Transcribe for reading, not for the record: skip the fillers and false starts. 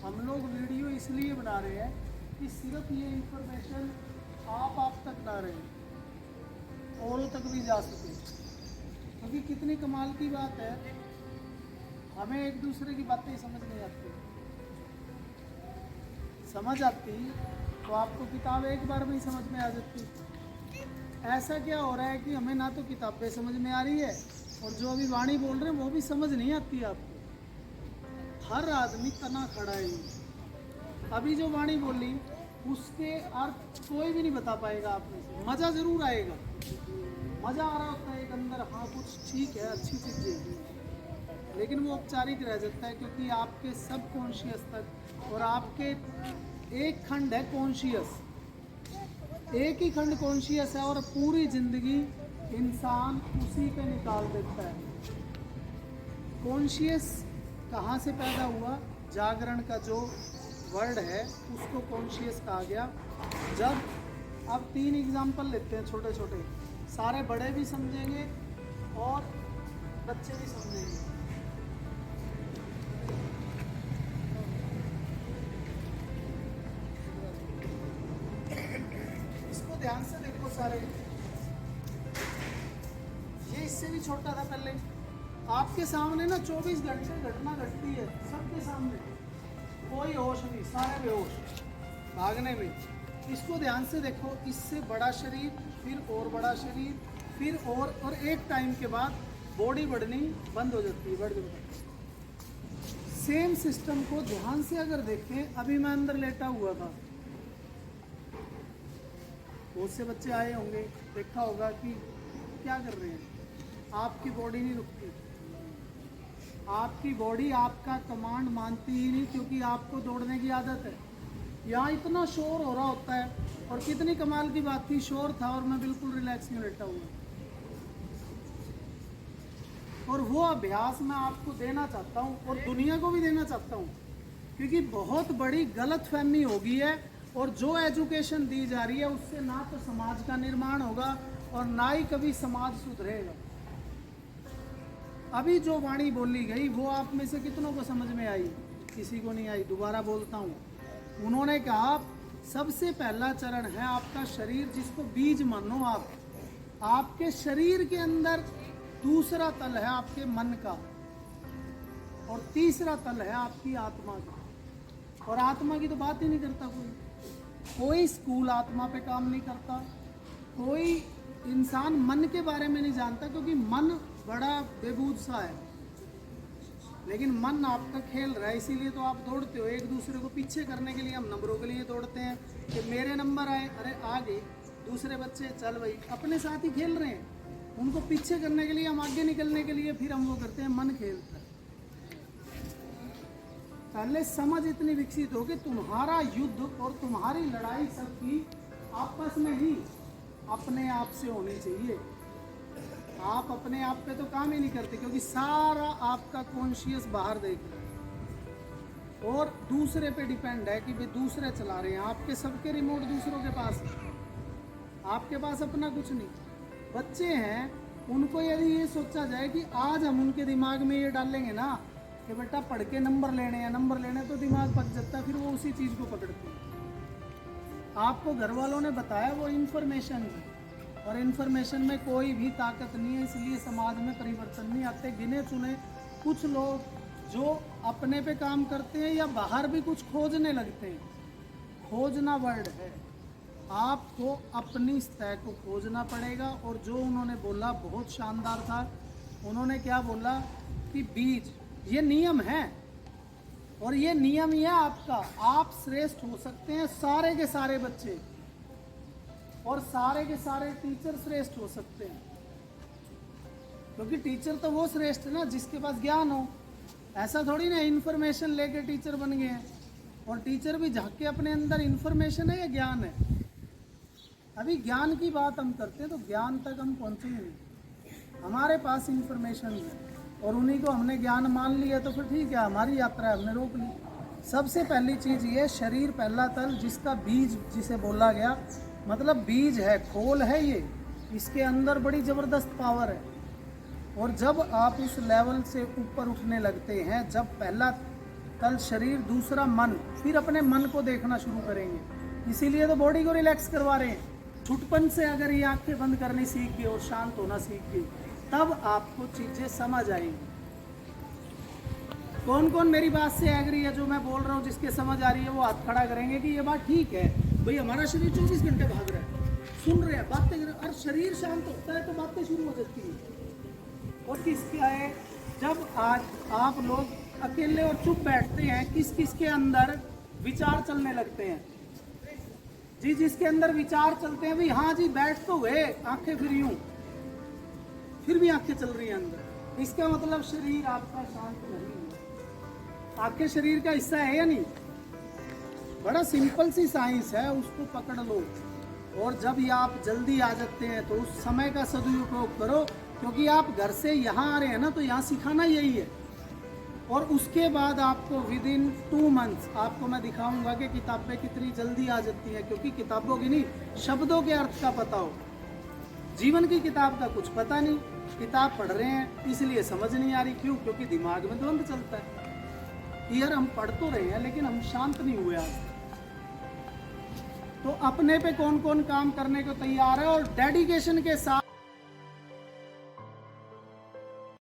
हम लोग वीडियो इसलिए बना रहे हैं कि सिर्फ ये इंफॉर्मेशन आप तक ना रहे, औरों तक भी जा सके। क्योंकि कितनी कमाल की बात है, हमें एक दूसरे की बातें समझ नहीं आती। समझ आती तो आपको किताब एक बार में ही समझ में आ जाती। ऐसा क्या हो रहा है कि हमें ना तो किताबें समझ में आ रही है, और जो अभी वाणी बोल रहे हैं वो भी समझ नहीं आती आपको। हर आदमी तना खड़ा है। अभी जो वाणी बोली उसके अर्थ कोई भी नहीं बता पाएगा आप में से। मज़ा ज़रूर आएगा, मज़ा आ रहा होता है एक अंदर, हाँ कुछ ठीक है, अच्छी चीज़ें, लेकिन वो औपचारिक रह जाता है। क्योंकि आपके सब कॉन्शियस तक, और आपके एक खंड है कॉन्शियस, एक ही खंड कॉन्शियस है, और पूरी ज़िंदगी इंसान उसी पे निकाल देता है। कॉन्शियस कहाँ से पैदा हुआ? जागरण का जो वर्ड है उसको कॉन्शियस कहा गया। जब अब 3 एग्जाम्पल लेते हैं छोटे छोटे, सारे बड़े भी समझेंगे और बच्चे भी समझेंगे। इसको ध्यान से देखो सारे, ये इससे भी छोटा था पहले। आपके सामने ना 24 घंटे घटना घटती है, सबके सामने, कोई होश नहीं, सारे बेहोश भागने में। इसको ध्यान से देखो, इससे बड़ा शरीर, फिर और बड़ा शरीर, फिर और एक टाइम के बाद बॉडी बढ़नी बंद हो जाती है, बढ़ जाती है। सेम सिस्टम को ध्यान से अगर देखें, अभी मैं अंदर लेटा हुआ था, बहुत से बच्चे आए होंगे, देखा होगा कि क्या कर रहे हैं। आपकी बॉडी नहीं रुकती, आपकी बॉडी आपका कमांड मानती ही नहीं, क्योंकि आपको दौड़ने की आदत है। यहाँ इतना शोर हो रहा होता है, और कितनी कमाल की बात थी, शोर था और मैं बिल्कुल रिलैक्स में लेटा हुआ। और वो अभ्यास मैं आपको देना चाहता हूँ और दुनिया को भी देना चाहता हूँ, क्योंकि बहुत बड़ी गलतफहमी हो गई है। और जो एजुकेशन दी जा रही है उससे ना तो समाज का निर्माण होगा और ना ही कभी समाज सुधरेगा। अभी जो वाणी बोली गई वो आप में से कितनों को समझ में आई? किसी को नहीं आई। दोबारा बोलता हूँ, उन्होंने कहा सबसे पहला चरण है आपका शरीर, जिसको बीज मानो आप। आपके शरीर के अंदर दूसरा तल है आपके मन का, और तीसरा तल है आपकी आत्मा का। और आत्मा की तो बात ही नहीं करता कोई स्कूल आत्मा पे काम नहीं करता, कोई इंसान मन के बारे में नहीं जानता, क्योंकि मन बड़ा बेबूद सा है। लेकिन मन आपका खेल रहा है, इसीलिए तो आप दौड़ते हो एक दूसरे को पीछे करने के लिए। हम नंबरों के लिए दौड़ते हैं कि मेरे नंबर आए, अरे आ गए, दूसरे बच्चे चल भाई, अपने साथ ही खेल रहे हैं। उनको पीछे करने के लिए, हम आगे निकलने के लिए फिर हम वो करते हैं, मन खेलता है। पहले समझ इतनी विकसित हो कि तुम्हारा युद्ध और तुम्हारी लड़ाई सबकी आपस में ही अपने आप से होनी चाहिए। आप अपने आप पे तो काम ही नहीं करते, क्योंकि सारा आपका कॉन्शियस बाहर देख रहा है और दूसरे पे डिपेंड है कि वे दूसरे चला रहे हैं। आपके सबके रिमोट दूसरों के पास है, आपके पास अपना कुछ नहीं। बच्चे हैं, उनको यदि ये सोचा जाए कि आज हम उनके दिमाग में ये डालेंगे ना कि बेटा पढ़ के नंबर लेने हैं, नंबर लेने, तो दिमाग पक जाता है, फिर वो उसी चीज़ को पकड़ते हैं। आपको घर वालों ने बताया वो इन्फॉर्मेशन है, और इन्फॉर्मेशन में कोई भी ताकत नहीं है, इसलिए समाज में परिवर्तन नहीं आते। गिने चुने कुछ लोग जो अपने पे काम करते हैं या बाहर भी कुछ खोजने लगते हैं। खोजना वर्ड है, आपको अपनी सतह को खोजना पड़ेगा। और जो उन्होंने बोला बहुत शानदार था। उन्होंने क्या बोला कि बीज, ये नियम है, और ये नियम ही है आपका। आप श्रेष्ठ हो सकते हैं, सारे के सारे बच्चे और सारे के सारे टीचर श्रेष्ठ हो सकते हैं, क्योंकि टीचर तो वो श्रेष्ठ है ना जिसके पास ज्ञान हो। ऐसा थोड़ी ना इन्फॉर्मेशन लेके टीचर बन गए हैं, और टीचर भी झांक के अपने अंदर इन्फॉर्मेशन है या ज्ञान है। अभी ज्ञान की बात हम करते हैं तो ज्ञान तक हम पहुँचे ही नहीं। हमारे पास इन्फॉर्मेशन है और उन्हीं को हमने ज्ञान मान लिया, तो फिर ठीक है, हमारी यात्रा हमने रोक ली। सबसे पहली चीज़ ये, शरीर पहला तल, जिसका बीज जिसे बोला गया, मतलब बीज है, खोल है ये, इसके अंदर बड़ी ज़बरदस्त पावर है। और जब आप उस लेवल से ऊपर उठने लगते हैं, जब पहला कल शरीर, दूसरा मन, फिर अपने मन को देखना शुरू करेंगे। इसीलिए तो बॉडी को रिलैक्स करवा रहे हैं। छुटपन से अगर ये आंखें बंद करनी सीख गई और शांत होना सीख गई, तब आपको चीजें समझ आएंगी। कौन कौन मेरी बात से एग्री है? जो मैं बोल रहा हूँ जिसके समझ आ रही है वो हाथ खड़ा करेंगे कि ये बात ठीक है। भाई हमारा शरीर 24 घंटे भाग रहा है, सुन रहे हैं, बातें कर रहे हैं, और शरीर शांत होता है तो बातें शुरू हो जाती है। और किसका है? जब आज आप लोग अकेले और चुप बैठते हैं, किस किस के अंदर विचार चलने लगते हैं जी? जिसके अंदर विचार चलते हैं, भाई हाँ जी बैठ तो गए, आंखें फिर यूं, फिर भी आंखें चल रही हैं अंदर, इसका मतलब शरीर आपका शांत नहीं है। आपके शरीर का हिस्सा है या नहीं? बड़ा सिंपल सी साइंस है, उसको पकड़ लो। और जब ये आप जल्दी आ जाते हैं तो उस समय का सदुपयोग करो, क्योंकि आप घर से यहाँ आ रहे हैं ना, तो यहाँ सिखाना यही है। और उसके बाद आपको विद इन 2 मंथ्स आपको मैं दिखाऊंगा कि किताबें कितनी जल्दी आ जाती हैं, क्योंकि किताबों की नहीं, शब्दों के अर्थ का पता हो। जीवन की किताब का कुछ पता नहीं, किताब पढ़ रहे हैं इसलिए समझ नहीं आ रही। क्यों? क्योंकि दिमाग में द्वंद चलता है। यार हम पढ़ तो रहे हैं लेकिन हम शांत नहीं हुए आज। तो अपने पे कौन कौन काम करने को तैयार है और डेडिकेशन के साथ